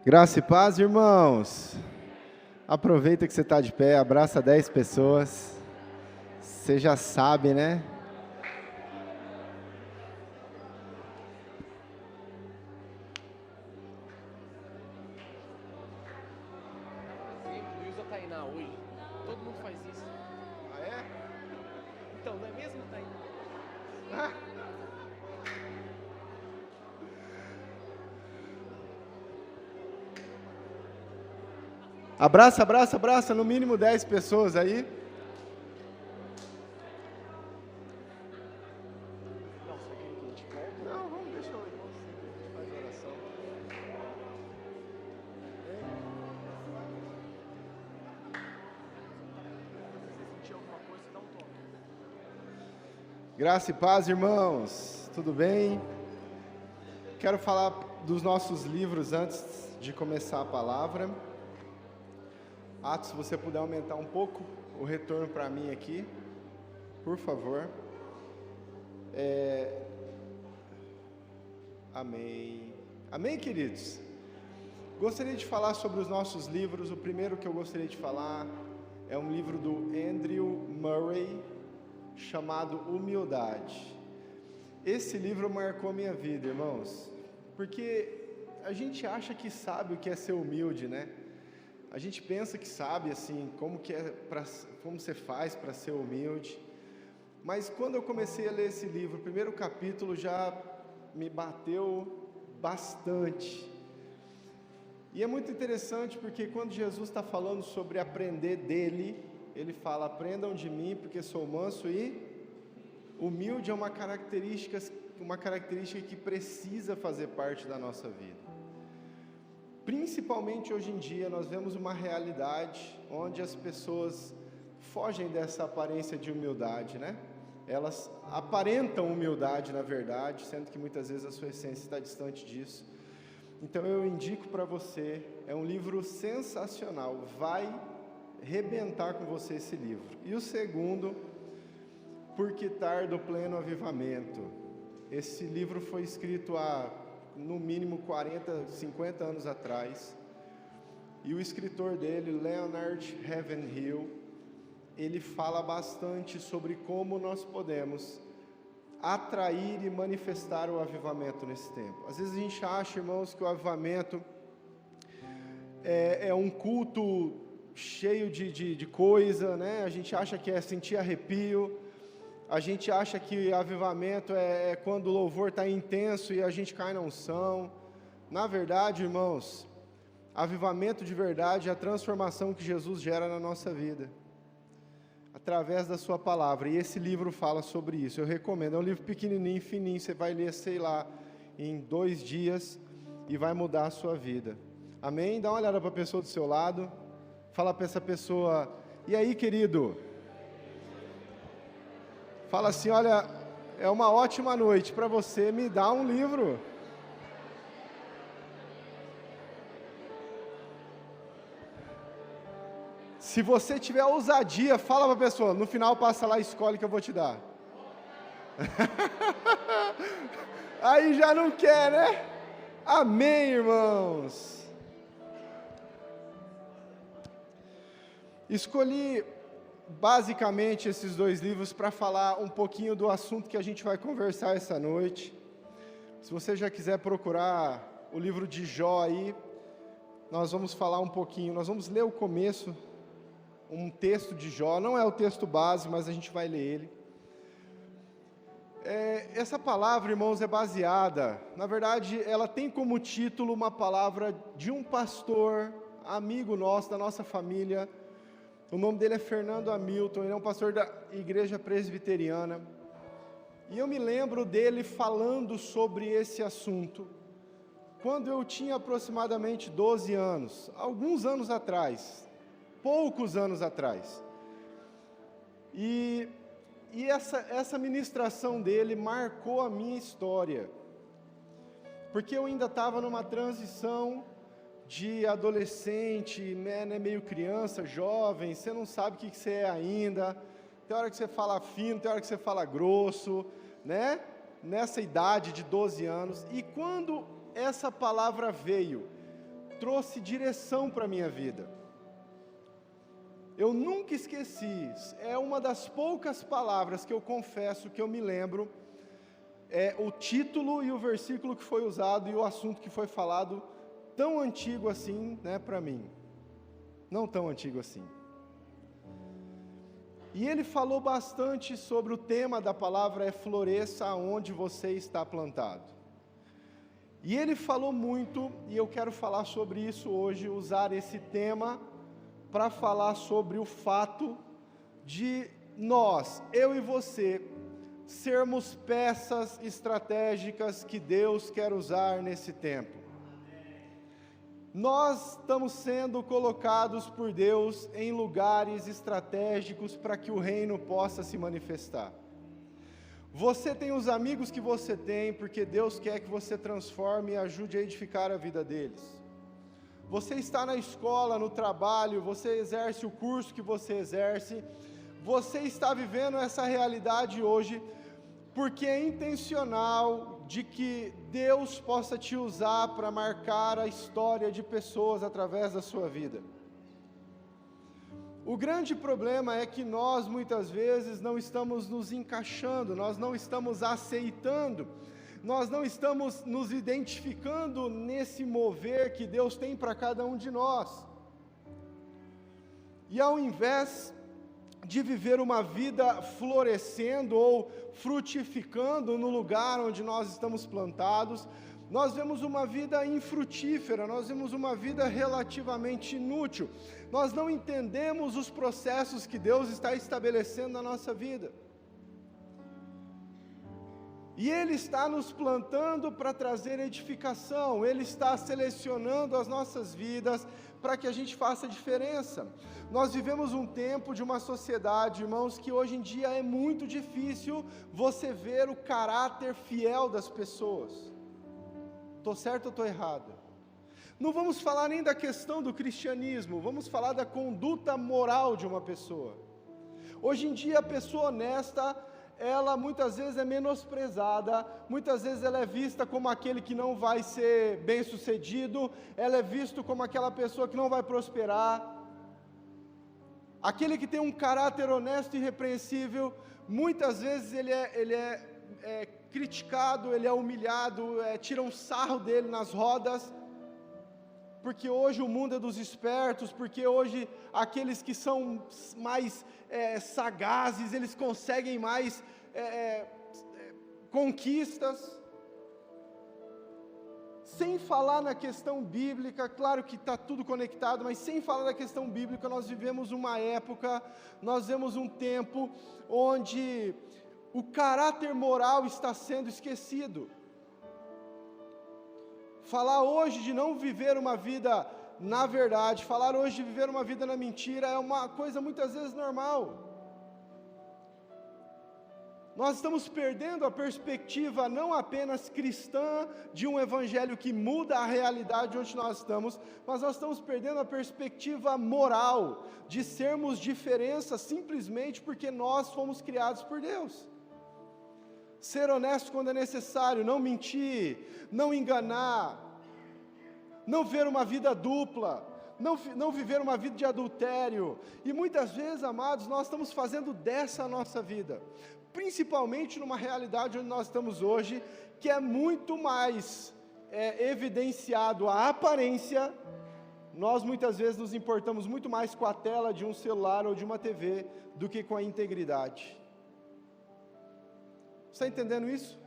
Graça e paz, irmãos. Aproveita que você está de pé, abraça 10 pessoas. Você já sabe, né? Usa Tainá hoje. Todo mundo faz isso. Ah, é? Então, não é mesmo, Tainá? Abraça, no mínimo 10 pessoas aí. Não, você quer que a gente volte? Não, vamos deixar o irmão, a gente faz oração. Se você sentir alguma coisa, dá um toque. Graça e paz, irmãos. Tudo bem? Quero falar dos nossos livros antes de começar a palavra. Atos, se você puder aumentar um pouco o retorno para mim aqui, por favor. Amém. Amém, queridos? Gostaria de falar sobre os nossos livros. O primeiro que eu gostaria de falar é um livro do Andrew Murray, chamado Humildade. Esse livro marcou a minha vida, irmãos, porque a gente acha que sabe o que é ser humilde, né? A gente pensa que sabe, assim, como você faz para ser humilde. Mas quando eu comecei a ler esse livro, o primeiro capítulo já me bateu bastante. E é muito interessante porque quando Jesus está falando sobre aprender dele, ele fala: aprendam de mim porque sou manso e humilde. É uma característica que precisa fazer parte da nossa vida. Principalmente hoje em dia, nós vemos uma realidade onde as pessoas fogem dessa aparência de humildade, né? Elas aparentam humildade, na verdade, sendo que muitas vezes a sua essência está distante disso. Então eu indico para você, é um livro sensacional, vai rebentar com você esse livro. E o segundo, Por que Tarda o Pleno Avivamento? Esse livro foi escrito há no mínimo 40, 50 anos atrás, e o escritor dele, Leonard Ravenhill, ele fala bastante sobre como nós podemos atrair e manifestar o avivamento nesse tempo. Às vezes a gente acha, irmãos, que o avivamento é um culto cheio de coisa, né? A gente acha que é sentir arrepio. A gente acha que avivamento é quando o louvor está intenso e a gente cai na unção. Na verdade, irmãos, avivamento de verdade é a transformação que Jesus gera na nossa vida, através da sua palavra. E esse livro fala sobre isso. Eu recomendo. É um livro pequenininho, fininho. Você vai ler, sei lá, em 2 dias e vai mudar a sua vida. Amém? Dá uma olhada para a pessoa do seu lado. Fala para essa pessoa: e aí, querido? Fala assim: olha, é uma ótima noite para você, me dá um livro. Se você tiver ousadia, fala para a pessoa, no final passa lá e escolhe que eu vou te dar. Aí já não quer, né? Amém, irmãos. Escolhi basicamente esses 2 livros para falar um pouquinho do assunto que a gente vai conversar essa noite. Se você já quiser procurar o livro de Jó aí, nós vamos falar um pouquinho, nós vamos ler o começo, um texto de Jó, não é o texto base, mas a gente vai ler ele. Essa palavra, irmãos, é baseada, na verdade, ela tem como título uma palavra de um pastor, amigo nosso, da nossa família. O nome dele é Fernando Hamilton, ele é um pastor da igreja presbiteriana. E eu me lembro dele falando sobre esse assunto quando eu tinha aproximadamente 12 anos, alguns anos atrás, poucos anos atrás. E essa ministração dele marcou a minha história, porque eu ainda estava numa transição de adolescente, né, meio criança, jovem, você não sabe o que você é ainda, tem hora que você fala fino, tem hora que você fala grosso, né, nessa idade de 12 anos, e quando essa palavra veio, trouxe direção para a minha vida. Eu nunca esqueci, é uma das poucas palavras que eu confesso que eu me lembro, é o título e o versículo que foi usado e o assunto que foi falado, tão antigo assim, né, para mim. Não tão antigo assim. E ele falou bastante sobre o tema da palavra é floresça onde você está plantado. E ele falou muito, e eu quero falar sobre isso hoje, usar esse tema para falar sobre o fato de nós, eu e você, sermos peças estratégicas que Deus quer usar nesse tempo. Nós estamos sendo colocados por Deus em lugares estratégicos para que o reino possa se manifestar. Você tem os amigos que você tem, porque Deus quer que você transforme e ajude a edificar a vida deles. Você está na escola, no trabalho, você exerce o curso que você exerce, você está vivendo essa realidade hoje, porque é intencional de que Deus possa te usar para marcar a história de pessoas através da sua vida. O grande problema é que nós muitas vezes não estamos nos encaixando, nós não estamos aceitando, nós não estamos nos identificando nesse mover que Deus tem para cada um de nós. E ao invés de viver uma vida florescendo ou frutificando no lugar onde nós estamos plantados, nós vemos uma vida infrutífera, nós vemos uma vida relativamente inútil, nós não entendemos os processos que Deus está estabelecendo na nossa vida. E Ele está nos plantando para trazer edificação, Ele está selecionando as nossas vidas para que a gente faça diferença. Nós vivemos um tempo de uma sociedade, irmãos, que hoje em dia é muito difícil você ver o caráter fiel das pessoas. Estou certo ou estou errado? Não vamos falar nem da questão do cristianismo, vamos falar da conduta moral de uma pessoa. Hoje em dia a pessoa honesta, ela muitas vezes é menosprezada, muitas vezes ela é vista como aquele que não vai ser bem sucedido, ela é vista como aquela pessoa que não vai prosperar. Aquele que tem um caráter honesto e irrepreensível, muitas vezes ele é criticado, ele é humilhado, tiram um sarro dele nas rodas, porque hoje o mundo é dos espertos, porque hoje aqueles que são mais sagazes, eles conseguem mais conquistas. Sem falar na questão bíblica, claro que está tudo conectado, mas sem falar na questão bíblica, nós vivemos uma época, nós vivemos um tempo onde o caráter moral está sendo esquecido. Falar hoje de não viver uma vida na verdade, falar hoje de viver uma vida na mentira é uma coisa muitas vezes normal. Nós estamos perdendo a perspectiva não apenas cristã de um evangelho que muda a realidade onde nós estamos, mas nós estamos perdendo a perspectiva moral de sermos diferença simplesmente porque nós fomos criados por Deus. Ser honesto quando é necessário, não mentir, não enganar, não ver uma vida dupla, não viver uma vida de adultério. E muitas vezes, amados, nós estamos fazendo dessa a nossa vida, principalmente numa realidade onde nós estamos hoje, que é muito mais evidenciado a aparência. Nós muitas vezes nos importamos muito mais com a tela de um celular ou de uma TV do que com a integridade. Está entendendo isso?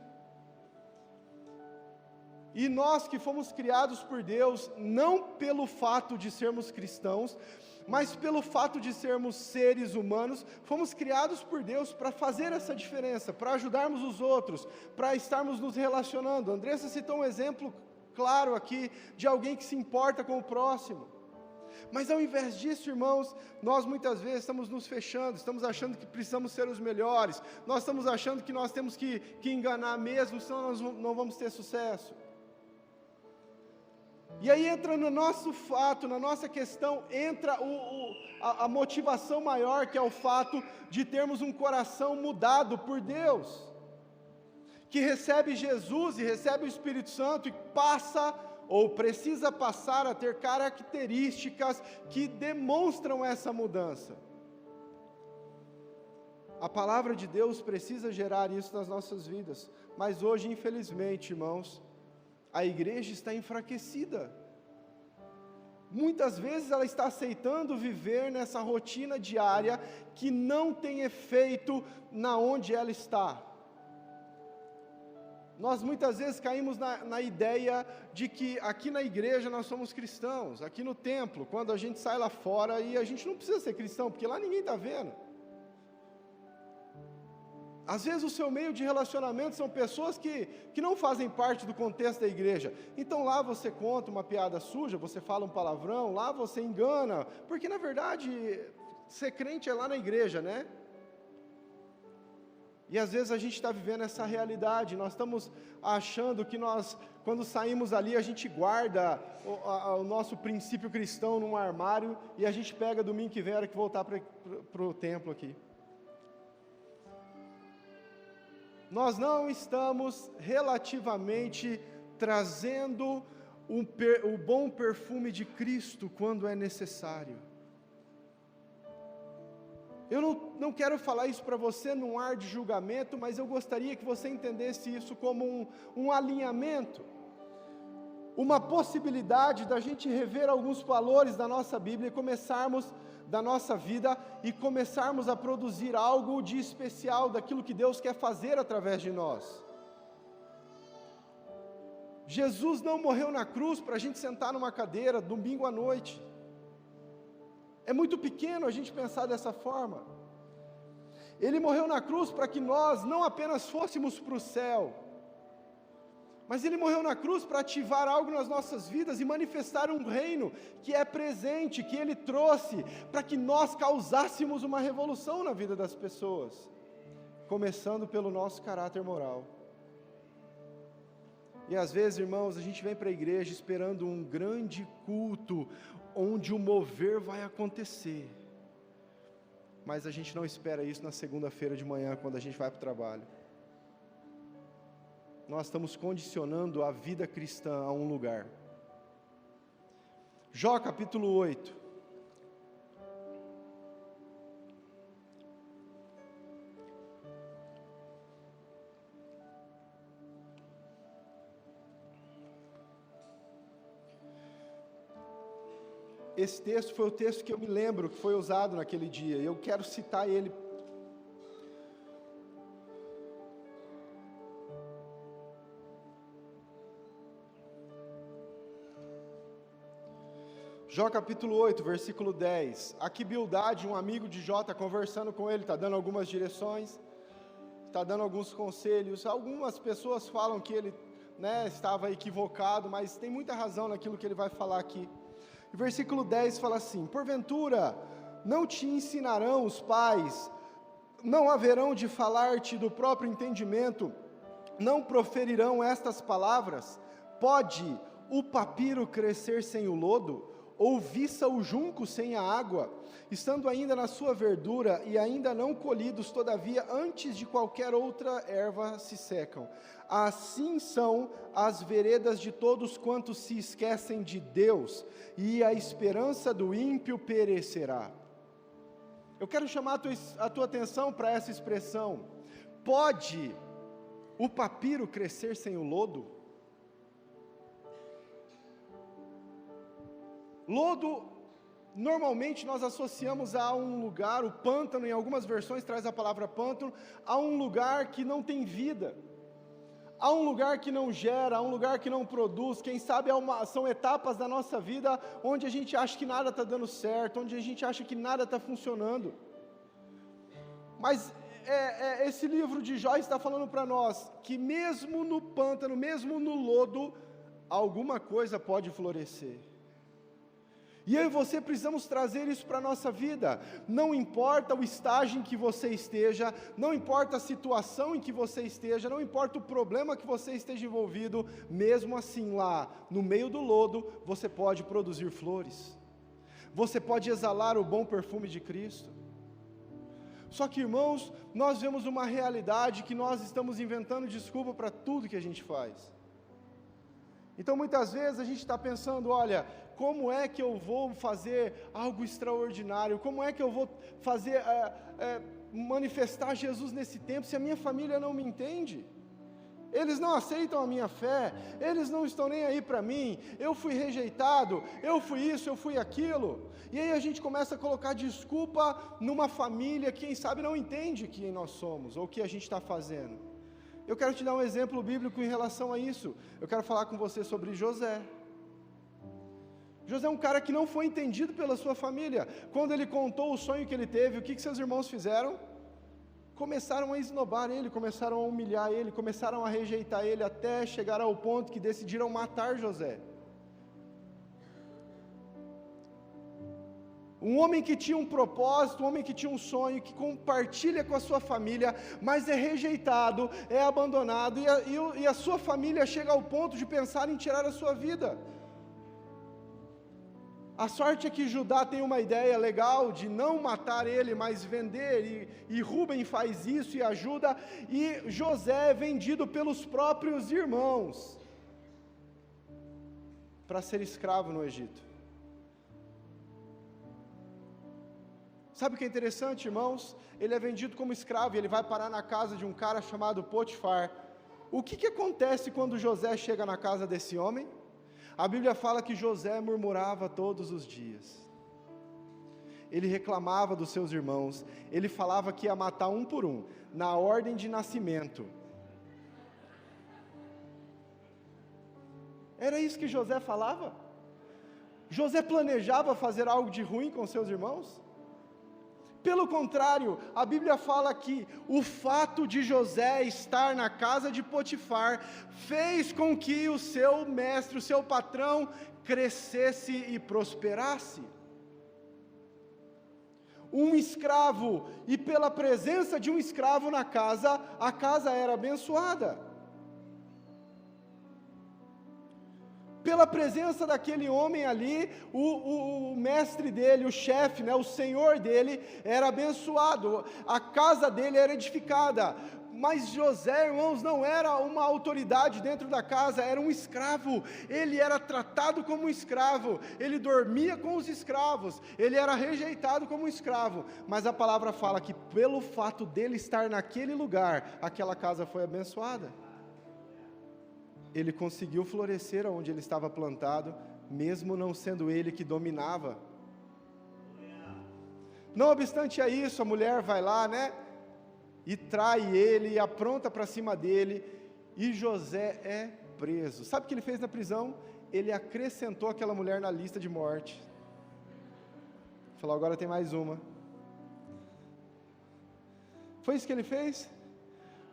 E nós que fomos criados por Deus, não pelo fato de sermos cristãos, mas pelo fato de sermos seres humanos, fomos criados por Deus para fazer essa diferença, para ajudarmos os outros, para estarmos nos relacionando. A Andressa citou um exemplo claro aqui, de alguém que se importa com o próximo. Mas ao invés disso, irmãos, nós muitas vezes estamos nos fechando, estamos achando que precisamos ser os melhores, nós estamos achando que nós temos que enganar mesmo, senão nós não vamos ter sucesso. E aí entra no nosso fato, na nossa questão, entra a motivação maior, que é o fato de termos um coração mudado por Deus, que recebe Jesus e recebe o Espírito Santo e passa ou precisa passar a ter características que demonstram essa mudança. A palavra de Deus precisa gerar isso nas nossas vidas, mas hoje, infelizmente, irmãos, a igreja está enfraquecida. Muitas vezes ela está aceitando viver nessa rotina diária que não tem efeito na onde ela está. Nós muitas vezes caímos na ideia de que aqui na igreja nós somos cristãos, aqui no templo, quando a gente sai lá fora e a gente não precisa ser cristão, porque lá ninguém está vendo. Às vezes o seu meio de relacionamento são pessoas que não fazem parte do contexto da igreja. Então lá você conta uma piada suja, você fala um palavrão, lá você engana, porque na verdade ser crente é lá na igreja, né? E às vezes a gente está vivendo essa realidade, nós estamos achando que nós, quando saímos ali, a gente guarda o nosso princípio cristão num armário e a gente pega domingo que vem, a hora que voltar para o templo aqui. Nós não estamos relativamente trazendo o bom perfume de Cristo quando é necessário. Eu não quero falar isso para você num ar de julgamento, mas eu gostaria que você entendesse isso como um alinhamento, uma possibilidade da gente rever alguns valores da nossa Bíblia e começarmos da nossa vida e começarmos a produzir algo de especial daquilo que Deus quer fazer através de nós. Jesus não morreu na cruz para a gente sentar numa cadeira domingo à noite. É muito pequeno a gente pensar dessa forma. Ele morreu na cruz para que nós não apenas fôssemos para o céu, mas Ele morreu na cruz para ativar algo nas nossas vidas e manifestar um reino que é presente, que Ele trouxe, para que nós causássemos uma revolução na vida das pessoas, começando pelo nosso caráter moral. E às vezes, irmãos, a gente vem para a igreja esperando um grande culto, onde o mover vai acontecer, mas a gente não espera isso na segunda-feira de manhã, quando a gente vai para o trabalho. Nós estamos condicionando a vida cristã a um lugar. Jó capítulo 8. Esse texto foi o texto que eu me lembro que foi usado naquele dia, e eu quero citar ele. Jó capítulo 8, versículo 10, aqui Bildade, um amigo de Jó, está conversando com ele, está dando algumas direções, está dando alguns conselhos. Algumas pessoas falam que ele estava equivocado, mas tem muita razão naquilo que ele vai falar aqui. O versículo 10 fala assim: porventura não te ensinarão os pais, não haverão de falar-te do próprio entendimento, não proferirão estas palavras? Pode o papiro crescer sem o lodo, ou viça o junco sem a água, estando ainda na sua verdura e ainda não colhidos, todavia antes de qualquer outra erva se secam. Assim são as veredas de todos quantos se esquecem de Deus, e a esperança do ímpio perecerá. Eu quero chamar a tua atenção para essa expressão: pode o papiro crescer sem o lodo? Lodo, normalmente nós associamos a um lugar, o pântano, em algumas versões traz a palavra pântano, a um lugar que não tem vida, a um lugar que não gera, a um lugar que não produz. Quem sabe são etapas da nossa vida onde a gente acha que nada está dando certo, onde a gente acha que nada está funcionando. Mas esse livro de Jó está falando para nós que mesmo no pântano, mesmo no lodo, alguma coisa pode florescer. E eu e você precisamos trazer isso para a nossa vida. Não importa o estágio em que você esteja, não importa a situação em que você esteja, não importa o problema que você esteja envolvido, mesmo assim lá, no meio do lodo, você pode produzir flores. Você pode exalar o bom perfume de Cristo. Só que, irmãos, nós vemos uma realidade que nós estamos inventando desculpa para tudo que a gente faz. Então muitas vezes a gente está pensando, olha, como é que eu vou fazer algo extraordinário? Como é que eu vou fazer, manifestar Jesus nesse tempo se a minha família não me entende? Eles não aceitam a minha fé, eles não estão nem aí para mim, eu fui rejeitado, eu fui isso, eu fui aquilo. E aí a gente começa a colocar desculpa numa família que, quem sabe, não entende quem nós somos, ou o que a gente está fazendo. Eu quero te dar um exemplo bíblico em relação a isso. Eu quero falar com você sobre José. José é um cara que não foi entendido pela sua família. Quando ele contou o sonho que ele teve, o que seus irmãos fizeram? Começaram a esnobar ele, começaram a humilhar ele, começaram a rejeitar ele, até chegar ao ponto que decidiram matar José. Um homem que tinha um propósito, um homem que tinha um sonho, que compartilha com a sua família, mas é rejeitado, é abandonado, e a sua família chega ao ponto de pensar em tirar a sua vida. A sorte é que Judá tem uma ideia legal de não matar ele, mas vender, e Rúben faz isso e ajuda, e José é vendido pelos próprios irmãos para ser escravo no Egito. Sabe o que é interessante, irmãos? Ele é vendido como escravo e ele vai parar na casa de um cara chamado Potifar. O que acontece quando José chega na casa desse homem? A Bíblia fala que José murmurava todos os dias. Ele reclamava dos seus irmãos. Ele falava que ia matar um por um, na ordem de nascimento. Era isso que José falava? José planejava fazer algo de ruim com seus irmãos? Pelo contrário, a Bíblia fala que o fato de José estar na casa de Potifar fez com que o seu mestre, o seu patrão, crescesse e prosperasse. Um escravo, e pela presença de um escravo na casa, a casa era abençoada. Pela presença daquele homem ali, o mestre dele, o chefe, o senhor dele, era abençoado, a casa dele era edificada. Mas José, irmãos, não era uma autoridade dentro da casa, era um escravo. Ele era tratado como um escravo, ele dormia com os escravos, ele era rejeitado como um escravo. Mas a palavra fala que pelo fato dele estar naquele lugar, aquela casa foi abençoada. Ele conseguiu florescer onde ele estava plantado, mesmo não sendo ele que dominava. Não obstante a isso, a mulher vai lá, e trai ele, e apronta para cima dele, e José é preso. Sabe o que ele fez na prisão? Ele acrescentou aquela mulher na lista de morte. Falou, agora tem mais uma. Foi isso que ele fez?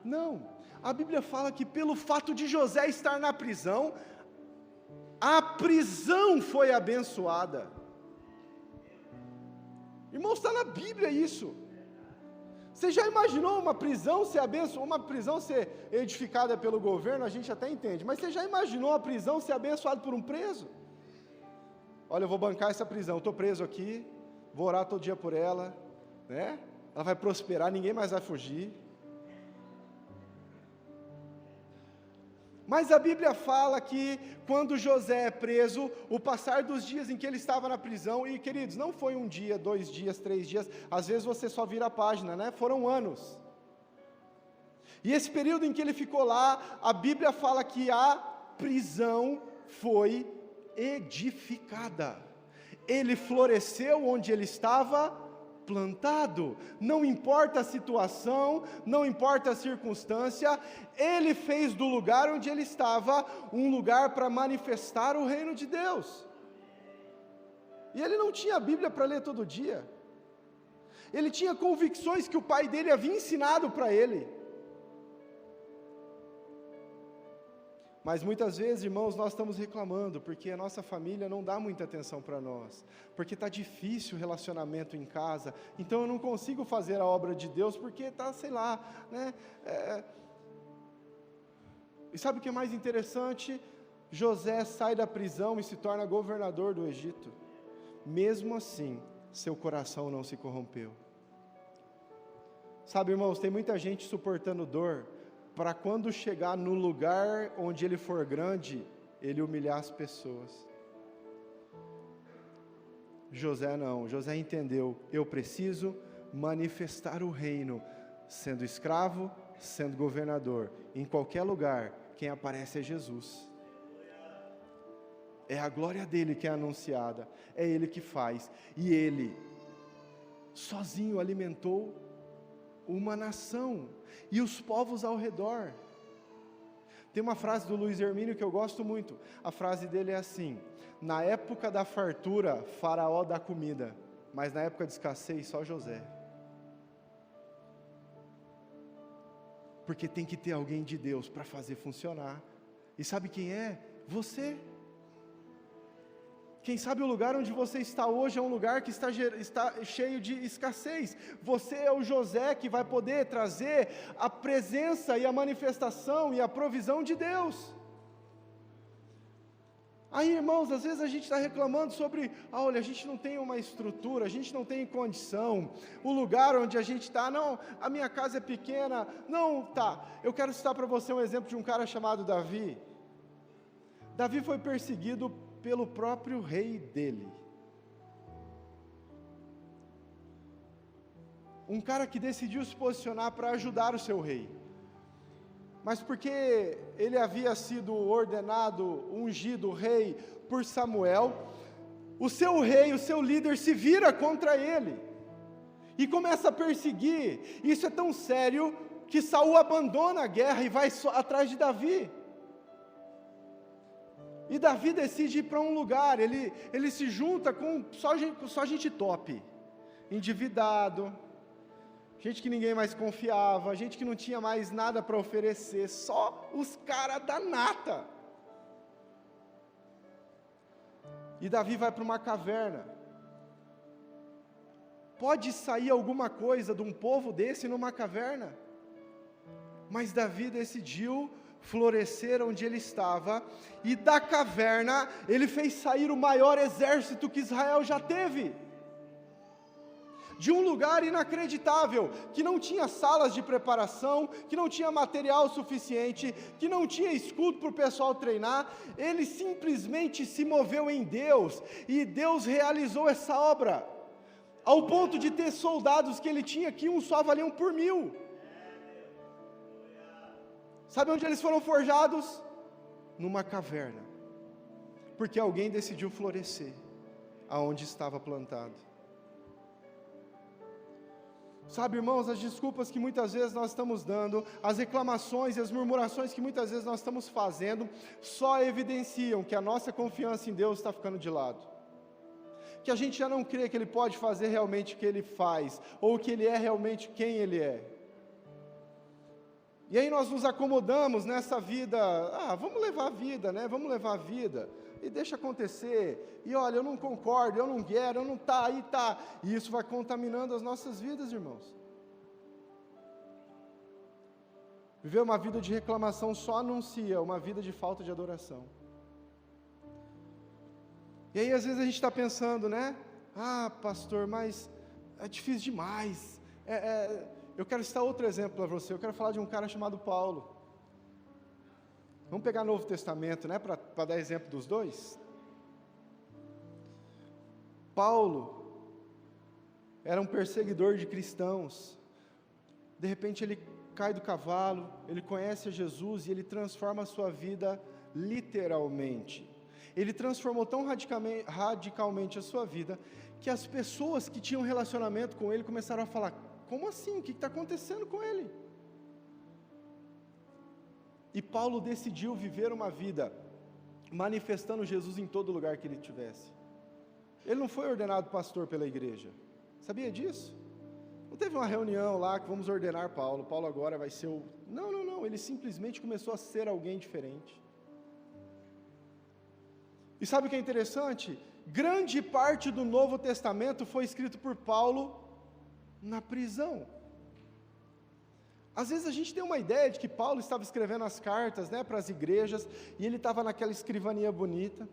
Não. A Bíblia fala que pelo fato de José estar na prisão, a prisão foi abençoada. Irmãos, está na Bíblia isso. Você já imaginou uma prisão ser abençoada, uma prisão ser edificada pelo governo? A gente até entende, mas você já imaginou a prisão ser abençoada por um preso? Olha, eu vou bancar essa prisão, estou preso aqui, vou orar todo dia por ela, ela vai prosperar, ninguém mais vai fugir. Mas a Bíblia fala que quando José é preso, o passar dos dias em que ele estava na prisão, e queridos, não foi um dia, 2 dias, 3 dias, às vezes você só vira a página, foram anos. E esse período em que ele ficou lá, a Bíblia fala que a prisão foi edificada. Ele floresceu onde ele estava plantado, não importa a situação, não importa a circunstância, ele fez do lugar onde ele estava, um lugar para manifestar o reino de Deus. E ele não tinha a Bíblia para ler todo dia, ele tinha convicções que o pai dele havia ensinado para ele. Mas muitas vezes, irmãos, nós estamos reclamando, porque a nossa família não dá muita atenção para nós, porque está difícil o relacionamento em casa, então eu não consigo fazer a obra de Deus, porque está, sei lá, E sabe o que é mais interessante? José sai da prisão e se torna governador do Egito. Mesmo assim, seu coração não se corrompeu. Sabe, irmãos, tem muita gente suportando dor, para quando chegar no lugar onde ele for grande, ele humilhar as pessoas. José não, José entendeu, eu preciso manifestar o reino, sendo escravo, sendo governador, em qualquer lugar, quem aparece é Jesus. É a glória dele que é anunciada, é ele que faz, e ele, sozinho, alimentou uma nação, e os povos ao redor. Tem uma frase do Luiz Hermínio que eu gosto muito, a frase dele é assim: na época da fartura, Faraó dá comida, mas na época de escassez, só José. Porque tem que ter alguém de Deus para fazer funcionar, e sabe quem é? Você. Quem sabe o lugar onde você está hoje é um lugar que está cheio de escassez. Você é o José que vai poder trazer a presença e a manifestação e a provisão de Deus. Aí, irmãos, às vezes a gente está reclamando sobre, olha, a gente não tem uma estrutura, a gente não tem condição, o lugar onde a gente está, não, a minha casa é pequena, não, tá. Eu quero citar para você um exemplo de um cara chamado Davi. Davi foi perseguido pelo próprio rei dele. Um cara que decidiu se posicionar para ajudar o seu rei. Mas porque ele havia sido ordenado, ungido rei por Samuel, o seu rei, o seu líder se vira contra ele e começa a perseguir. Isso é tão sério que Saul abandona a guerra e vai atrás de Davi. E Davi decide ir para um lugar, ele se junta com só gente top, endividado, gente que ninguém mais confiava, gente que não tinha mais nada para oferecer, só os caras da nata. E Davi vai para uma caverna. Pode sair alguma coisa de um povo desse numa caverna? Mas Davi decidiu florescer onde ele estava, e da caverna ele fez sair o maior exército que Israel já teve, de um lugar inacreditável, que não tinha salas de preparação, que não tinha material suficiente, que não tinha escudo para o pessoal treinar. Ele simplesmente se moveu em Deus, e Deus realizou essa obra, ao ponto de ter soldados que ele tinha que uns só valiam por 1000. Sabe onde eles foram forjados? Numa caverna, porque alguém decidiu florescer aonde estava plantado. Sabe, irmãos, as desculpas que muitas vezes nós estamos dando, as reclamações e as murmurações que muitas vezes nós estamos fazendo, só evidenciam que a nossa confiança em Deus está ficando de lado, que a gente já não crê que Ele pode fazer realmente o que Ele faz, ou que Ele é realmente quem Ele é. E aí nós nos acomodamos nessa vida, vamos levar a vida, né? Vamos levar a vida, e deixa acontecer, e olha, eu não concordo, eu não quero, eu não aí tá, e isso vai contaminando as nossas vidas, irmãos. Viver uma vida de reclamação só anuncia uma vida de falta de adoração. E aí às vezes a gente está pensando, né? Pastor, mas é difícil demais, eu quero citar outro exemplo para você, eu quero falar de um cara chamado Paulo. Vamos pegar o Novo Testamento, né, para dar exemplo dos dois. Paulo era um perseguidor de cristãos. De repente ele cai do cavalo, ele conhece a Jesus e ele transforma a sua vida literalmente. Ele transformou tão radicalmente a sua vida, que as pessoas que tinham relacionamento com ele começaram a falar: como assim? O que está acontecendo com ele? E Paulo decidiu viver uma vida manifestando Jesus em todo lugar que ele estivesse. Ele não foi ordenado pastor pela igreja, sabia disso? Não teve uma reunião lá que vamos ordenar Paulo agora vai ser o... Não, ele simplesmente começou a ser alguém diferente. E sabe o que é interessante? Grande parte do Novo Testamento foi escrito por Paulo na prisão. Às vezes a gente tem uma ideia de que Paulo estava escrevendo as cartas, né, para as igrejas, e ele estava naquela escrivaninha bonita,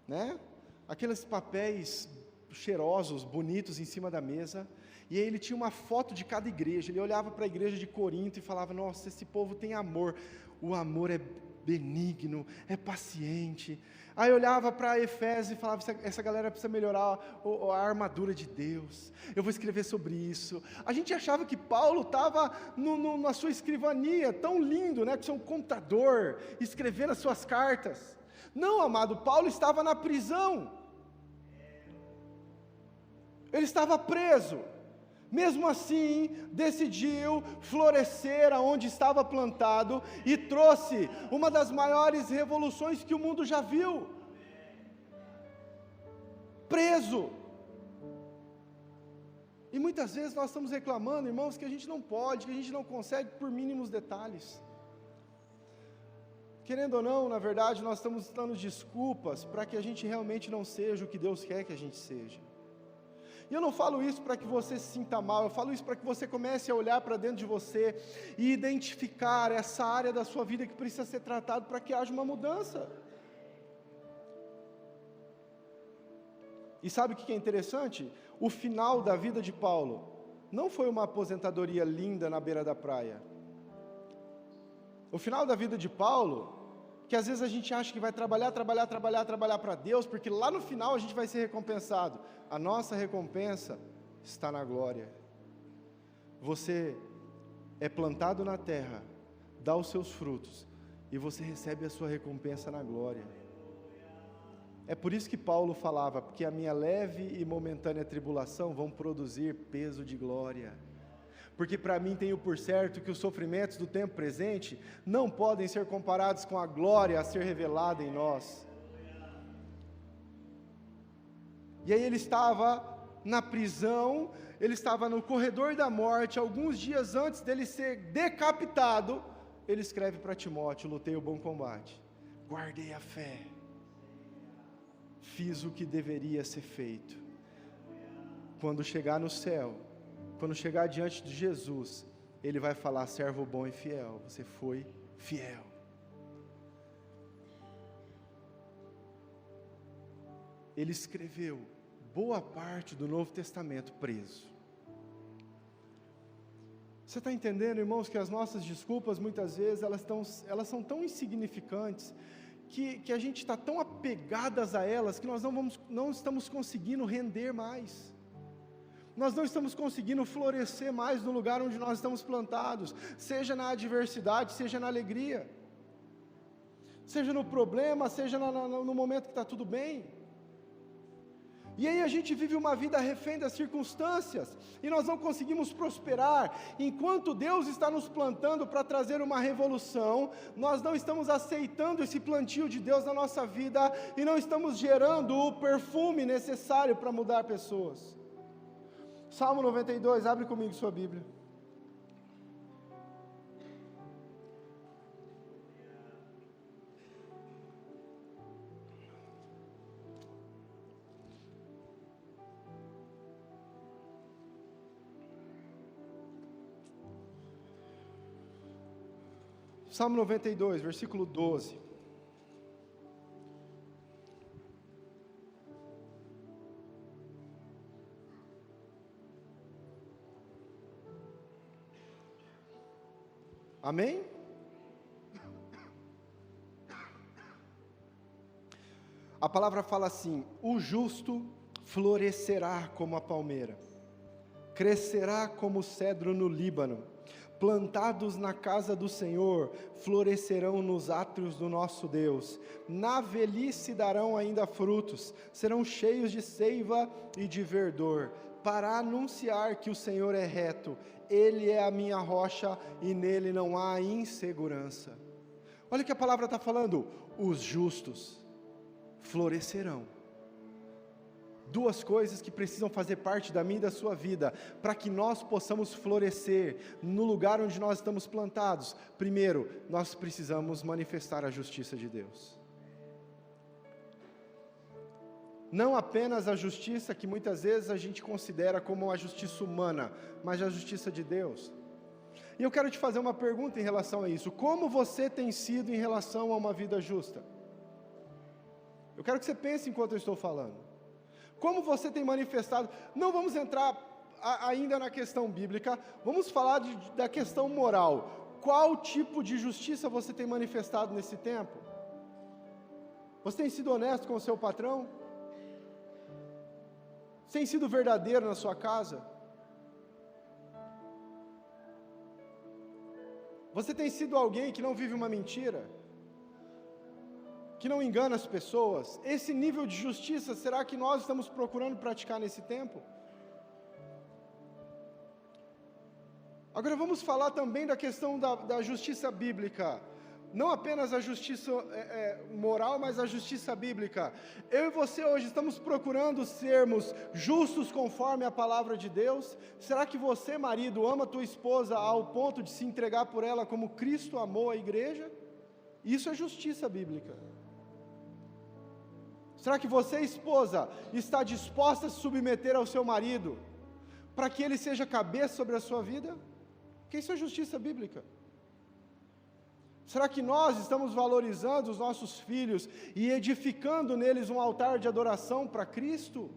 né, aqueles papéis cheirosos, bonitos em cima da mesa, e aí ele tinha uma foto de cada igreja, ele olhava para a igreja de Corinto e falava: nossa, esse povo tem amor, o amor benigno, é paciente. Aí eu olhava para Efésios e falava, essa galera precisa melhorar a armadura de Deus, eu vou escrever sobre isso. A gente achava que Paulo estava na sua escrivania, tão lindo, né, que é um contador, escrevendo as suas cartas. Não, amado, Paulo estava na prisão, ele estava preso. Mesmo assim, decidiu florescer aonde estava plantado e trouxe uma das maiores revoluções que o mundo já viu. Preso. E muitas vezes nós estamos reclamando, irmãos, que a gente não pode, que a gente não consegue por mínimos detalhes. Querendo ou não, na verdade, nós estamos dando desculpas para que a gente realmente não seja o que Deus quer que a gente seja. E eu não falo isso para que você se sinta mal, eu falo isso para que você comece a olhar para dentro de você e identificar essa área da sua vida que precisa ser tratada para que haja uma mudança. E sabe o que é interessante? O final da vida de Paulo não foi uma aposentadoria linda na beira da praia. O final da vida de Paulo, que às vezes a gente acha que vai trabalhar para Deus, porque lá no final a gente vai ser recompensado. A nossa recompensa está na glória. Você é plantado na terra, dá os seus frutos, e você recebe a sua recompensa na glória. É por isso que Paulo falava, porque a minha leve e momentânea tribulação vão produzir peso de glória. Porque para mim tenho por certo que os sofrimentos do tempo presente não podem ser comparados com a glória a ser revelada em nós. E aí ele estava na prisão, ele estava no corredor da morte, alguns dias antes dele ser decapitado, ele escreve para Timóteo, lutei o bom combate, guardei a fé, fiz o que deveria ser feito. Quando chegar no céu, quando chegar diante de Jesus, ele vai falar, servo bom e fiel, você foi fiel. Ele escreveu boa parte do Novo Testamento preso. Você está entendendo, irmãos, que as nossas desculpas, muitas vezes, elas são tão insignificantes, que a gente está tão apegadas a elas, que nós não estamos conseguindo render mais. Nós não estamos conseguindo florescer mais no lugar onde nós estamos plantados, seja na adversidade, seja na alegria, seja no problema, seja no momento que está tudo bem. E aí a gente vive uma vida refém das circunstâncias, e nós não conseguimos prosperar, enquanto Deus está nos plantando para trazer uma revolução, nós não estamos aceitando esse plantio de Deus na nossa vida, e não estamos gerando o perfume necessário para mudar pessoas. Salmo 92, abre comigo sua Bíblia. Salmo 92, versículo 12. Amém? A palavra fala assim: o justo florescerá como a palmeira, crescerá como o cedro no Líbano, plantados na casa do Senhor, florescerão nos átrios do nosso Deus, na velhice darão ainda frutos, serão cheios de seiva e de verdor, para anunciar que o Senhor é reto, Ele é a minha rocha e nele não há insegurança. Olha o que a palavra está falando, os justos florescerão. Duas coisas que precisam fazer parte da minha e da sua vida, para que nós possamos florescer no lugar onde nós estamos plantados. Primeiro, nós precisamos manifestar a justiça de Deus. Não apenas a justiça que muitas vezes a gente considera como a justiça humana, mas a justiça de Deus. E eu quero te fazer uma pergunta em relação a isso. Como você tem sido em relação a uma vida justa? Eu quero que você pense enquanto eu estou falando. Como você tem manifestado? Não vamos entrar ainda na questão bíblica, vamos falar da questão moral. qual tipo de justiça você tem manifestado nesse tempo? Você tem sido honesto com o seu patrão? Você tem sido verdadeiro na sua casa? Você tem sido alguém que não vive uma mentira? Que não engana as pessoas? Esse nível de justiça, será que nós estamos procurando praticar nesse tempo? Agora vamos falar também da questão da justiça bíblica. Não apenas a justiça moral, mas a justiça bíblica. Eu e você hoje estamos procurando sermos justos conforme a palavra de Deus? Será que você, marido, ama a tua esposa ao ponto de se entregar por ela como Cristo amou a igreja? Isso é justiça bíblica. Será que você, esposa, está disposta a se submeter ao seu marido para que ele seja cabeça sobre a sua vida? Porque isso é justiça bíblica. Será que nós estamos valorizando os nossos filhos e edificando neles um altar de adoração para Cristo?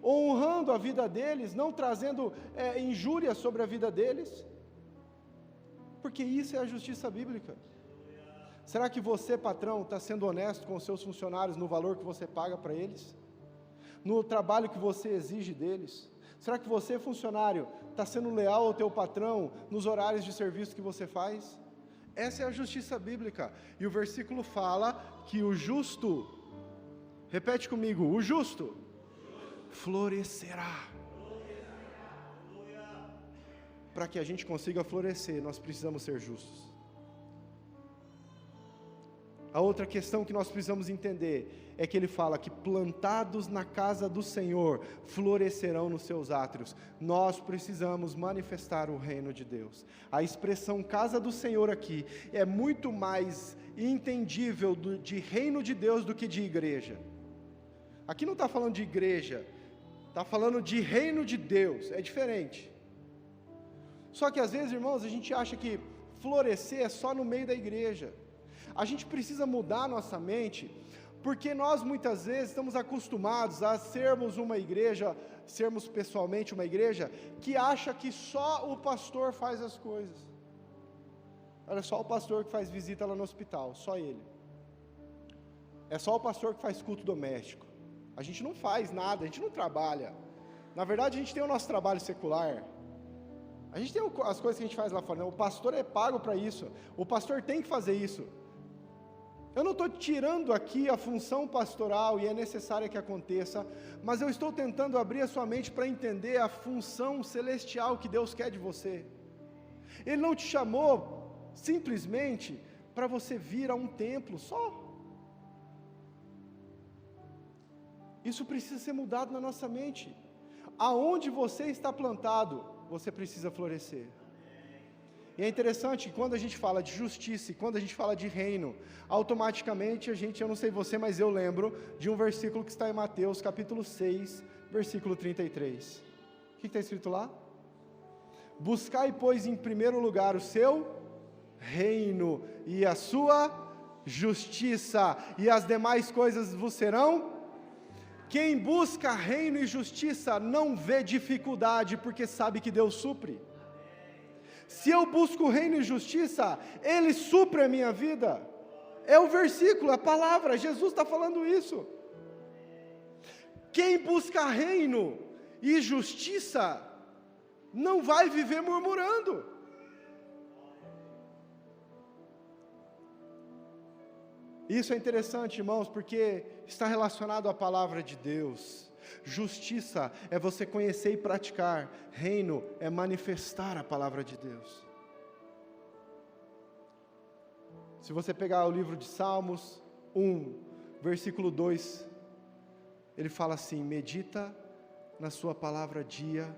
Honrando a vida deles, não trazendo injúria sobre a vida deles? Porque isso é a justiça bíblica. Será que você, patrão, está sendo honesto com os seus funcionários no valor que você paga para eles? No trabalho que você exige deles? Será que você, funcionário, está sendo leal ao teu patrão nos horários de serviço que você faz? Essa é a justiça bíblica. E o versículo fala que o justo, repete comigo, o justo florescerá. Para que a gente consiga florescer, nós precisamos ser justos. A outra questão que nós precisamos entender é que ele fala que plantados na casa do Senhor florescerão nos seus átrios. Nós precisamos manifestar o reino de Deus. A expressão casa do Senhor aqui é muito mais entendível de reino de Deus do que de igreja. Aqui não está falando de igreja, está falando de reino de Deus, é diferente. Só que às vezes, irmãos, a gente acha que florescer é só no meio da igreja. A gente precisa mudar a nossa mente, porque nós muitas vezes estamos acostumados a sermos uma igreja, sermos pessoalmente uma igreja, que acha que só o pastor faz as coisas. Olha, só o pastor que faz visita lá no hospital, só ele. É só o pastor que faz culto doméstico. A gente não faz nada, a gente não trabalha. Na verdade, a gente tem o nosso trabalho secular. A gente tem as coisas que a gente faz lá fora. Não, o pastor é pago para isso. O pastor tem que fazer isso. Eu não estou tirando aqui a função pastoral, e é necessário que aconteça, mas eu estou tentando abrir a sua mente para entender a função celestial que Deus quer de você. Ele não te chamou simplesmente para você vir a um templo só. Isso precisa ser mudado na nossa mente. Aonde você está plantado, você precisa florescer. E é interessante que quando a gente fala de justiça e quando a gente fala de reino, automaticamente eu não sei você, mas eu lembro de um versículo que está em Mateus capítulo 6, versículo 33. O que está escrito lá? Buscai, pois, em primeiro lugar o seu reino e a sua justiça, e as demais coisas vos serão. Quem busca reino e justiça não vê dificuldade, porque sabe que Deus supre. Se eu busco reino e justiça, Ele supre a minha vida. É o versículo, a palavra, Jesus está falando isso. Quem busca reino e justiça, não vai viver murmurando. Isso é interessante, irmãos, porque está relacionado à palavra de Deus. Justiça é você conhecer e praticar. Reino é manifestar a palavra de Deus. Se você pegar o livro de Salmos 1, versículo 2, ele fala assim: medita na sua palavra dia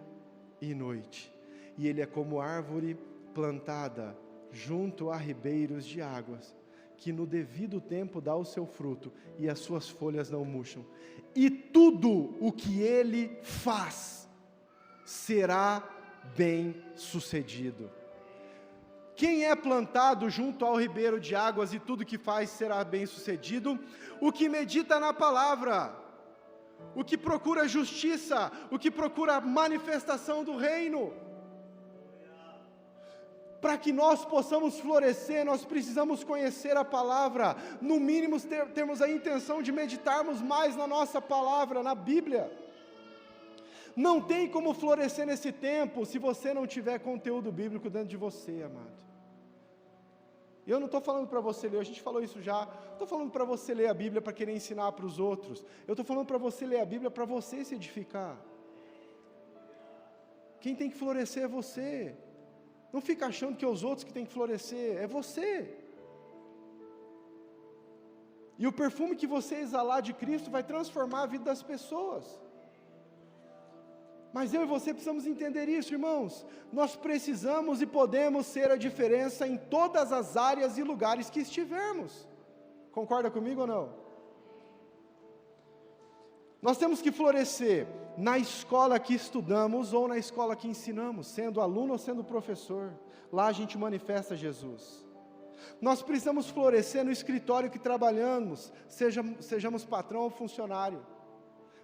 e noite, e ele é como árvore plantada junto a ribeiros de águas, que no devido tempo dá o seu fruto, e as suas folhas não murcham, e tudo o que ele faz será bem sucedido. Quem é plantado junto ao ribeiro de águas e tudo que faz será bem sucedido? O que medita na palavra, o que procura justiça, o que procura a manifestação do reino. Para que nós possamos florescer, nós precisamos conhecer a palavra, no mínimo termos a intenção de meditarmos mais na nossa palavra, na Bíblia. Não tem como florescer nesse tempo se você não tiver conteúdo bíblico dentro de você, amado. Eu não estou falando para você ler, a gente falou isso já, estou falando para você ler a Bíblia para querer ensinar para os outros, eu estou falando para você ler a Bíblia para você se edificar. Quem tem que florescer é você, não fica achando que é os outros que tem que florescer, é você. E o perfume que você exalar de Cristo vai transformar a vida das pessoas. Mas eu e você precisamos entender isso, irmãos. Nós precisamos e podemos ser a diferença em todas as áreas e lugares que estivermos. Concorda comigo ou não? Nós temos que florescer na escola que estudamos ou na escola que ensinamos, sendo aluno ou sendo professor. Lá a gente manifesta Jesus. Nós precisamos florescer no escritório que trabalhamos, sejamos patrão ou funcionário.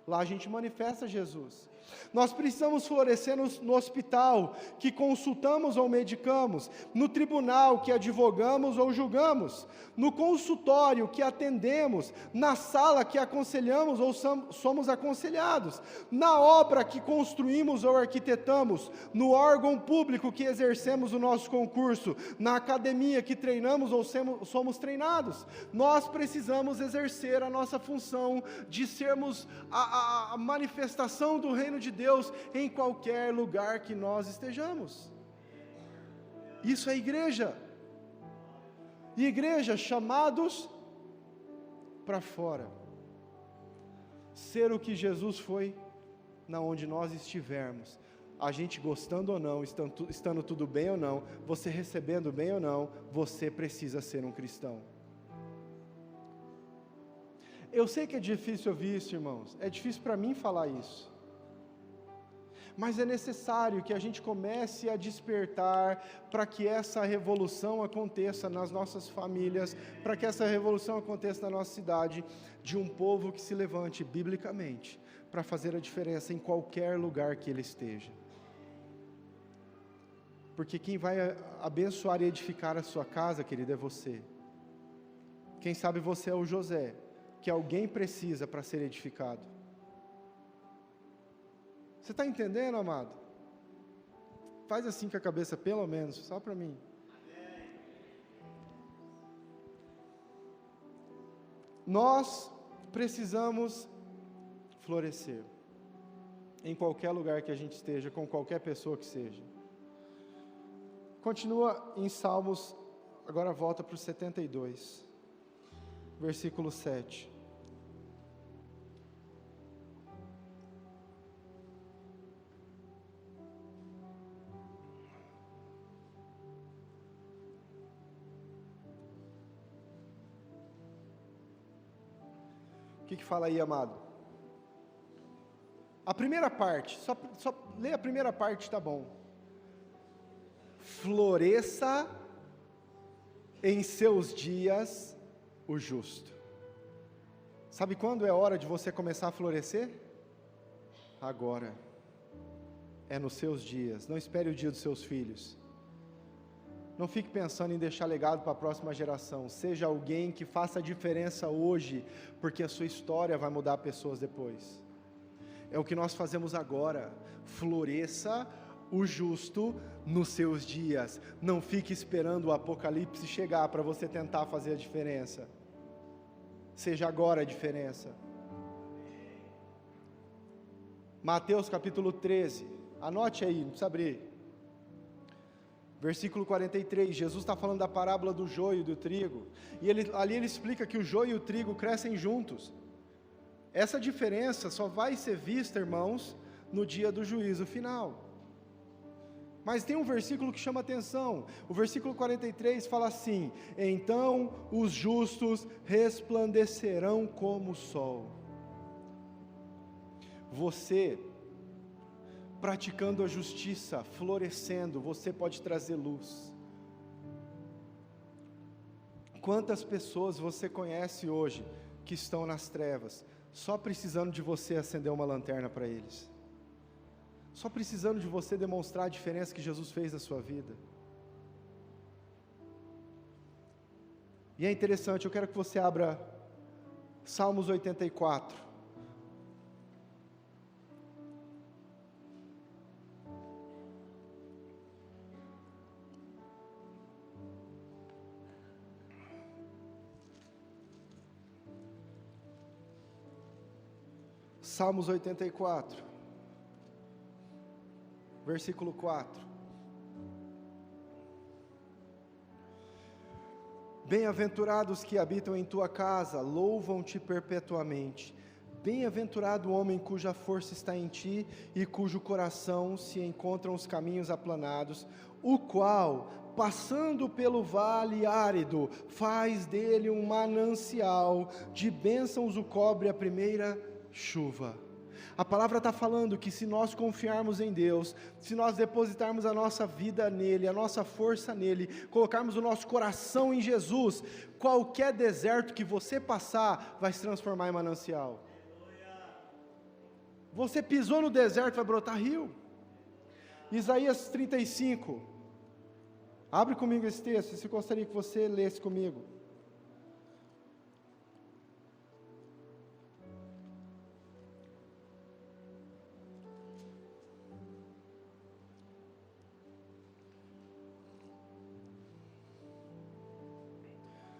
Lá a gente manifesta Jesus. Nós precisamos florescer no hospital, que consultamos ou medicamos, no tribunal, que advogamos ou julgamos, no consultório, que atendemos, na sala, que aconselhamos ou somos aconselhados, na obra que construímos ou arquitetamos, no órgão público que exercemos o nosso concurso, na academia que treinamos ou somos treinados. Nós precisamos exercer a nossa função de sermos a manifestação do reino de Deus em qualquer lugar que nós estejamos. Isso é igreja. E igreja, chamados para fora. Ser o que Jesus foi, na onde nós estivermos. A gente gostando ou não, estando tudo bem ou não, você recebendo bem ou não, você precisa ser um cristão. Eu sei que é difícil ouvir isso, irmãos. É difícil para mim falar isso. Mas é necessário que a gente comece a despertar para que essa revolução aconteça nas nossas famílias, para que essa revolução aconteça na nossa cidade, de um povo que se levante biblicamente, para fazer a diferença em qualquer lugar que ele esteja. Porque quem vai abençoar e edificar a sua casa, querido, é você. Quem sabe você é o José, que alguém precisa para ser edificado. Você está entendendo, amado? Faz assim com a cabeça, pelo menos, só para mim. Nós precisamos florescer, em qualquer lugar que a gente esteja, com qualquer pessoa que seja. Continua em Salmos, agora volta para o 72, versículo 7. O que fala aí, amado? A primeira parte, só lê a primeira parte, tá bom. Floresça em seus dias o justo. Sabe quando é hora de você começar a florescer? Agora. É nos seus dias. Não espere o dia dos seus filhos. Não fique pensando em deixar legado para a próxima geração. Seja alguém que faça a diferença hoje, porque a sua história vai mudar pessoas depois. É o que nós fazemos agora. Floresça o justo nos seus dias. Não fique esperando o apocalipse chegar para você tentar fazer a diferença. Seja agora a diferença. Mateus capítulo 13. Anote aí, não precisa abrir. Versículo 43, Jesus está falando da parábola do joio e do trigo, e ali ele explica que o joio e o trigo crescem juntos. Essa diferença só vai ser vista, irmãos, no dia do juízo final. Mas tem um versículo que chama atenção, o versículo 43 fala assim: então os justos resplandecerão como o sol. Você, praticando a justiça, florescendo, você pode trazer luz. Quantas pessoas você conhece hoje que estão nas trevas, só precisando de você acender uma lanterna para eles, só precisando de você demonstrar a diferença que Jesus fez na sua vida? E é interessante, eu quero que você abra Salmos 84. Salmos 84, versículo 4. Bem-aventurados que habitam em tua casa, louvam-te perpetuamente. Bem-aventurado o homem cuja força está em ti e cujo coração se encontram os caminhos aplanados, o qual, passando pelo vale árido, faz dele um manancial, de bênçãos o cobre a primeira chuva. A palavra está falando que se nós confiarmos em Deus, se nós depositarmos a nossa vida nele, a nossa força nele, colocarmos o nosso coração em Jesus, qualquer deserto que você passar, vai se transformar em manancial. Você pisou no deserto, vai brotar rio. Isaías 35, abre comigo esse texto, se gostaria que você lesse comigo.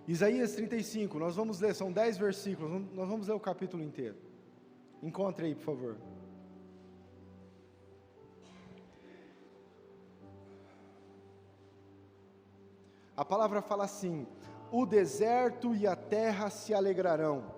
Isaías 35, nós vamos ler, são 10 versículos, nós vamos ler o capítulo inteiro. Encontre aí, por favor. A palavra fala assim: o deserto e a terra se alegrarão.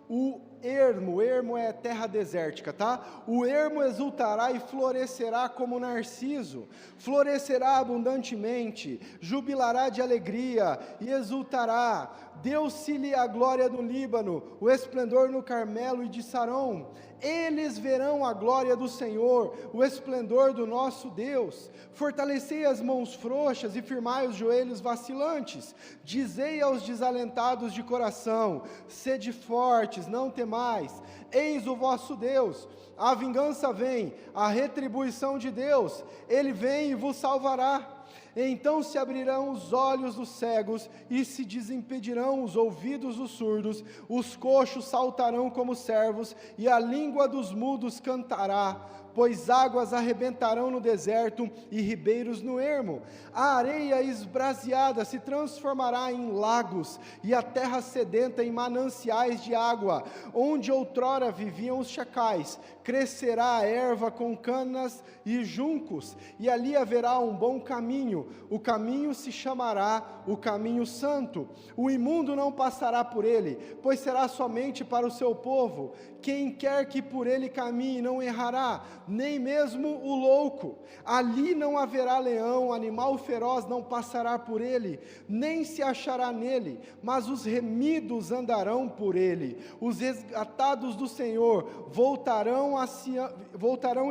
O ermo é terra desértica, tá? O ermo exultará e florescerá como narciso, florescerá abundantemente, jubilará de alegria e exultará. Deu-se-lhe a glória no Líbano, o esplendor no Carmelo e de Sarão. Eles verão a glória do Senhor, o esplendor do nosso Deus. Fortalecei as mãos frouxas e firmai os joelhos vacilantes. Dizei aos desalentados de coração: sede fortes, não temais. Eis o vosso Deus. A vingança vem, a retribuição de Deus. Ele vem e vos salvará. Então se abrirão os olhos dos cegos e se desimpedirão os ouvidos dos surdos, os coxos saltarão como servos e a língua dos mudos cantará, pois águas arrebentarão no deserto e ribeiros no ermo. A areia esbraseada se transformará em lagos e a terra sedenta em mananciais de água. Onde outrora viviam os chacais, crescerá a erva com canas e juncos, e ali haverá um bom caminho. O caminho se chamará o caminho santo. O imundo não passará por ele, pois será somente para o seu povo. Quem quer que por ele caminhe não errará, nem mesmo o louco. Ali não haverá leão, animal feroz não passará por ele, nem se achará nele, mas os remidos andarão por ele. Os resgatados do Senhor voltarão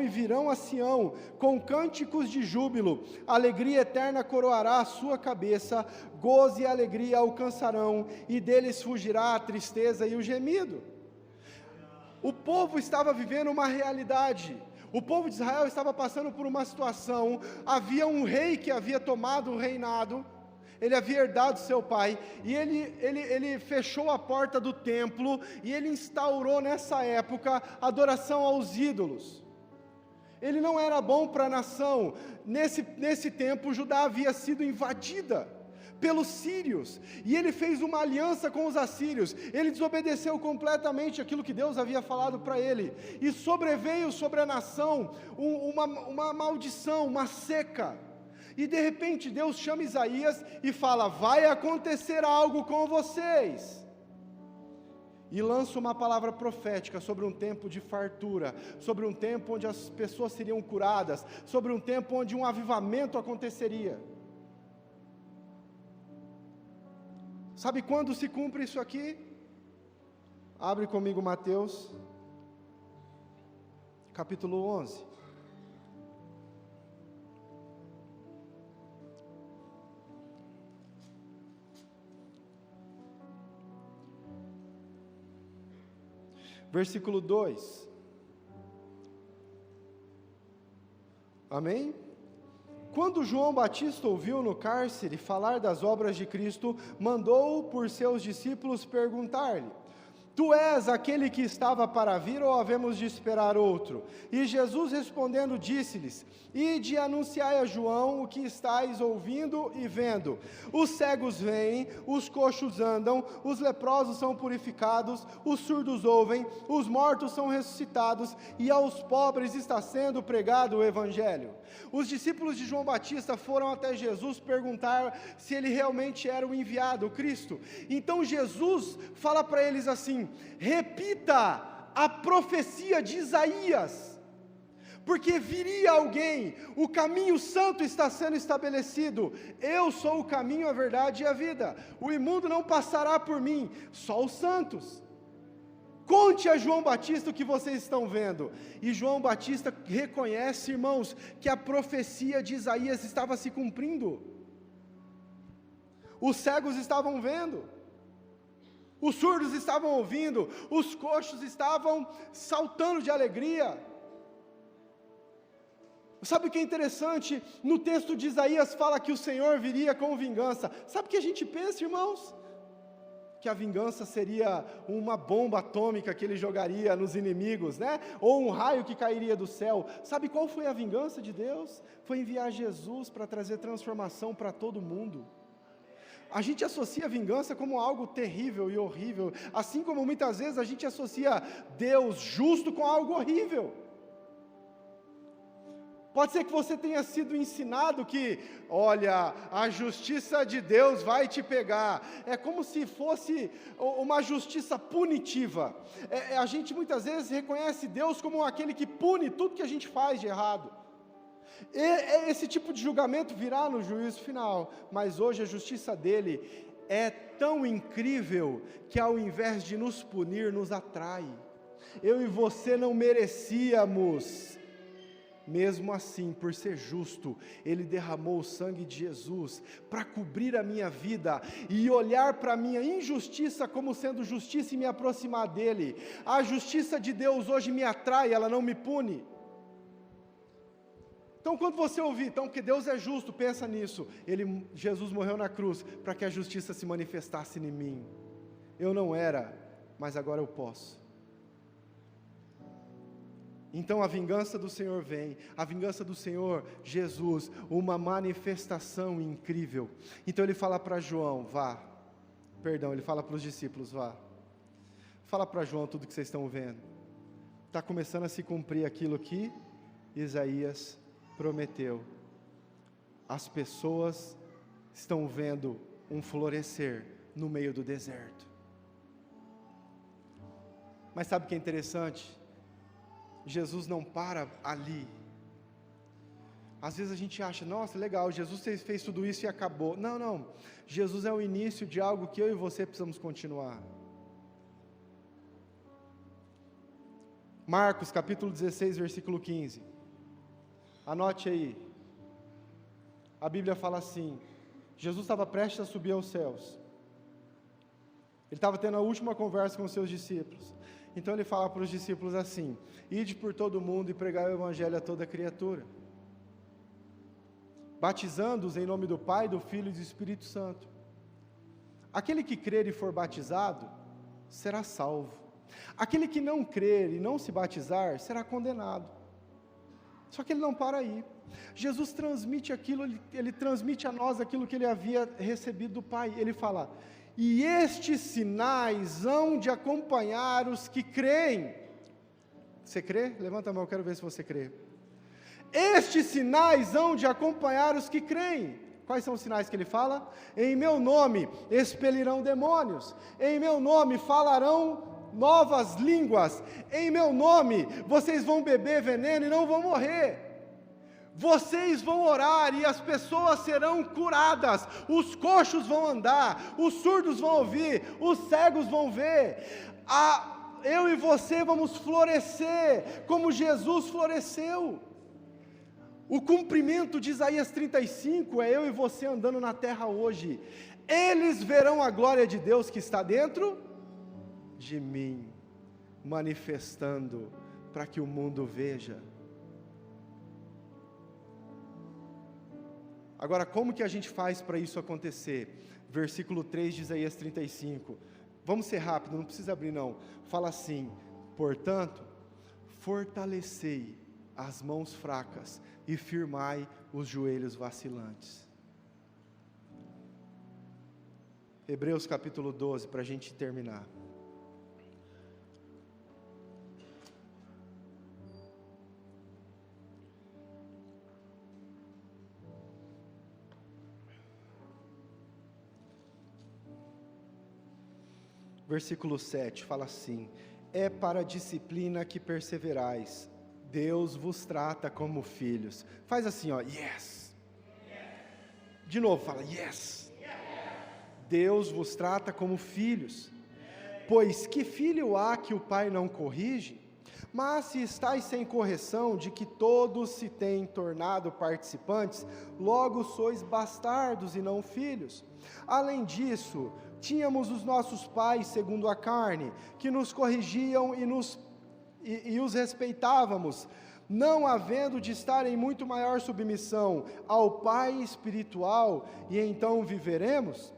e virão a Sião com cânticos de júbilo. Alegria eterna coroará a sua cabeça, gozo e alegria alcançarão, e deles fugirá a tristeza e o gemido. O povo estava vivendo uma realidade. O povo de Israel estava passando por uma situação. Havia um rei que havia tomado o reinado. Ele havia herdado seu pai, e ele fechou a porta do templo, e ele instaurou nessa época adoração aos ídolos. Ele não era bom para a nação. Nesse tempo, Judá havia sido invadida pelos sírios, e ele fez uma aliança com os assírios. Ele desobedeceu completamente aquilo que Deus havia falado para ele, e sobreveio sobre a nação uma maldição, uma seca. E de repente Deus chama Isaías e fala: vai acontecer algo com vocês. E lança uma palavra profética sobre um tempo de fartura, sobre um tempo onde as pessoas seriam curadas, sobre um tempo onde um avivamento aconteceria. Sabe quando se cumpre isso aqui? Abre comigo Mateus, capítulo 11. Versículo 2. Amém? quando João Batista ouviu no cárcere falar das obras de Cristo, mandou por seus discípulos perguntar-lhe: Tu és aquele que estava para vir, ou havemos de esperar outro? E Jesus respondendo disse-lhes: Ide e anunciai a João o que estáis ouvindo e vendo. Os cegos veem, os coxos andam, os leprosos são purificados, os surdos ouvem, os mortos são ressuscitados, e aos pobres está sendo pregado o Evangelho. Os discípulos de João Batista foram até Jesus perguntar se ele realmente era o enviado, o Cristo. Então Jesus fala para eles assim: repita a profecia de Isaías, porque viria alguém, o caminho santo está sendo estabelecido, eu sou o caminho, a verdade e a vida, o imundo não passará por mim, só os santos. Conte a João Batista o que vocês estão vendo. E João Batista reconhece, irmãos, que a profecia de Isaías estava se cumprindo. Os cegos estavam vendo, os surdos estavam ouvindo, os coxos estavam saltando de alegria. Sabe o que é interessante? No texto de Isaías fala que o Senhor viria com vingança. Sabe o que a gente pensa, irmãos? Que a vingança seria uma bomba atômica que ele jogaria nos inimigos, né? Ou um raio que cairia do céu. Sabe qual foi a vingança de Deus? Foi enviar Jesus para trazer transformação para todo mundo. A gente associa a vingança como algo terrível e horrível, assim como muitas vezes a gente associa Deus justo com algo horrível. Pode ser que você tenha sido ensinado que, olha, a justiça de Deus vai te pegar. É como se fosse uma justiça punitiva. A gente muitas vezes reconhece Deus como aquele que pune tudo que a gente faz de errado. Esse tipo de julgamento virá no juízo final, mas hoje a justiça dele é tão incrível que ao invés de nos punir, nos atrai. Eu e você não merecíamos. Mesmo assim, por ser justo, Ele derramou o sangue de Jesus para cobrir a minha vida e olhar para a minha injustiça como sendo justiça e me aproximar dEle. A justiça de Deus hoje me atrai, ela não me pune. Então quando você ouvir, então que Deus é justo, pensa nisso. Jesus morreu na cruz para que a justiça se manifestasse em mim. Eu não era, mas agora eu posso. Então a vingança do Senhor vem, a vingança do Senhor, Jesus, uma manifestação incrível. Então ele fala para João, ele fala para os discípulos, fala para João tudo que vocês estão vendo. Está começando a se cumprir aquilo que Isaías prometeu. As pessoas estão vendo um florescer no meio do deserto. Mas sabe o que é interessante? Jesus não para ali. Às vezes a gente acha, nossa, legal, Jesus fez tudo isso e acabou. Não, Jesus é o início de algo que eu e você precisamos continuar. Marcos capítulo 16, versículo 15. Anote aí. A Bíblia fala assim: Jesus estava prestes a subir aos céus. Ele estava tendo a última conversa com os seus discípulos. Então ele fala para os discípulos assim: ide por todo mundo e pregai o Evangelho a toda criatura, batizando-os em nome do Pai, do Filho e do Espírito Santo. Aquele que crer e for batizado, será salvo. Aquele que não crer e não se batizar, será condenado. Só que ele não para aí. Jesus transmite aquilo, ele transmite a nós aquilo que ele havia recebido do Pai. Ele fala: e estes sinais hão de acompanhar os que creem. Você crê? Levanta a mão, eu quero ver se você crê. Estes sinais hão de acompanhar os que creem. Quais são os sinais que ele fala? Em meu nome expelirão demônios, em meu nome falarão novas línguas, em meu nome vocês vão beber veneno e não vão morrer. Vocês vão orar e as pessoas serão curadas, os coxos vão andar, os surdos vão ouvir, os cegos vão ver. Eu e você vamos florescer como Jesus floresceu. O cumprimento de Isaías 35 é eu e você andando na terra hoje. Eles verão a glória de Deus que está dentro de mim, manifestando para que o mundo veja. Agora, como que a gente faz para isso acontecer? Versículo 3 de Isaías 35. Vamos ser rápido, não precisa abrir não. Fala assim: portanto, fortalecei as mãos fracas e firmai os joelhos vacilantes. Hebreus capítulo 12, para a gente terminar. Versículo 7 fala assim: é para a disciplina que perseverais, Deus vos trata como filhos. Faz assim, ó, yes. De novo, fala yes. Deus vos trata como filhos. Pois que filho há que o pai não corrige? Mas se estáis sem correção, de que todos se têm tornado participantes, logo sois bastardos e não filhos. Além disso, tínhamos os nossos pais segundo a carne, que nos corrigiam e os respeitávamos, não havendo de estar em muito maior submissão ao Pai espiritual, e então viveremos?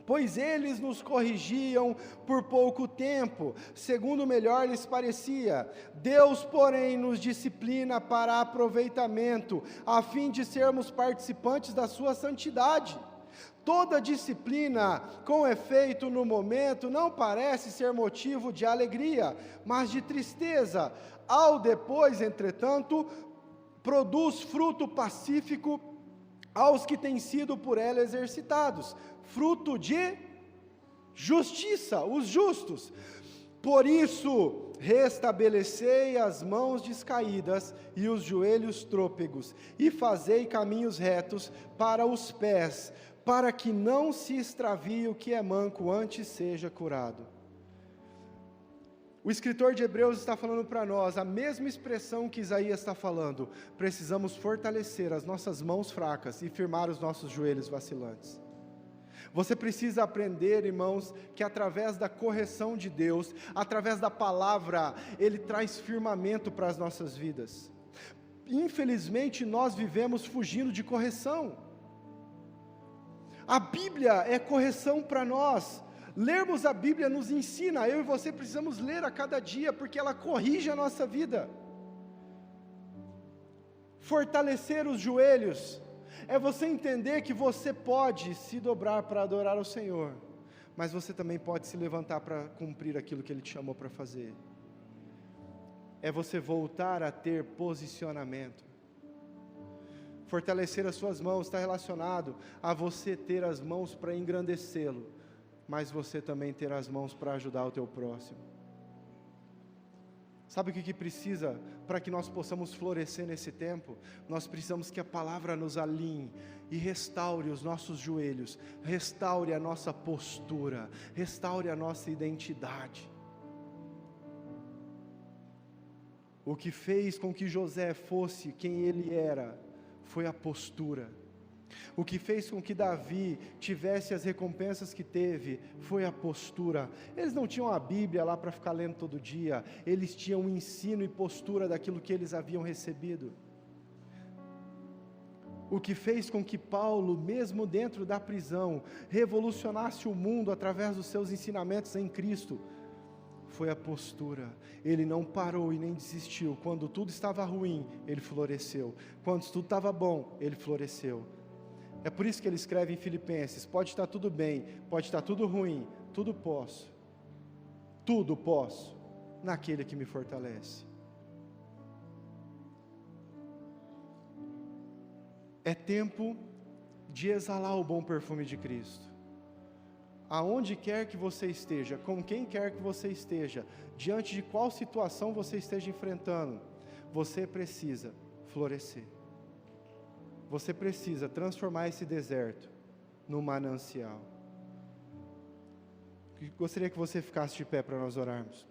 Pois eles nos corrigiam por pouco tempo, segundo melhor lhes parecia. Deus, porém, nos disciplina para aproveitamento, a fim de sermos participantes da sua santidade. Toda disciplina, com efeito no momento, não parece ser motivo de alegria, mas de tristeza. Ao depois, entretanto, produz fruto pacífico aos que têm sido por ela exercitados, fruto de justiça, os justos. Por isso, restabelecei as mãos descaídas e os joelhos trôpegos, e fazei caminhos retos para os pés, para que não se extravie o que é manco, antes seja curado. O escritor de Hebreus está falando para nós a mesma expressão que Isaías está falando. Precisamos fortalecer as nossas mãos fracas e firmar os nossos joelhos vacilantes. Você precisa aprender, irmãos, que através da correção de Deus, através da palavra, Ele traz firmamento para as nossas vidas. Infelizmente, nós vivemos fugindo de correção. A Bíblia é correção para nós. Lermos a Bíblia nos ensina, eu e você precisamos ler a cada dia, porque ela corrige a nossa vida. Fortalecer os joelhos é você entender que você pode se dobrar para adorar ao Senhor, mas você também pode se levantar para cumprir aquilo que Ele te chamou para fazer. É você voltar a ter posicionamento. Fortalecer as suas mãos está relacionado a você ter as mãos para engrandecê-lo, mas você também ter as mãos para ajudar o teu próximo. Sabe o que precisa para que nós possamos florescer nesse tempo? Nós precisamos que a palavra nos alinhe e restaure os nossos joelhos, restaure a nossa postura, restaure a nossa identidade. O que fez com que José fosse quem ele era foi a postura. O que fez com que Davi tivesse as recompensas que teve foi a postura. Eles não tinham a Bíblia lá para ficar lendo todo dia, eles tinham o ensino e postura daquilo que eles haviam recebido. O que fez com que Paulo, mesmo dentro da prisão, revolucionasse o mundo através dos seus ensinamentos em Cristo, foi a postura. Ele não parou e nem desistiu. Quando tudo estava ruim, ele floresceu. Quando tudo estava bom, ele floresceu. É por isso que ele escreve em Filipenses: pode estar tudo bem, pode estar tudo ruim, tudo posso naquele que me fortalece. É tempo de exalar o bom perfume de Cristo. Aonde quer que você esteja, com quem quer que você esteja, diante de qual situação você esteja enfrentando, você precisa florescer. Você precisa transformar esse deserto num manancial. Gostaria que você ficasse de pé para nós orarmos.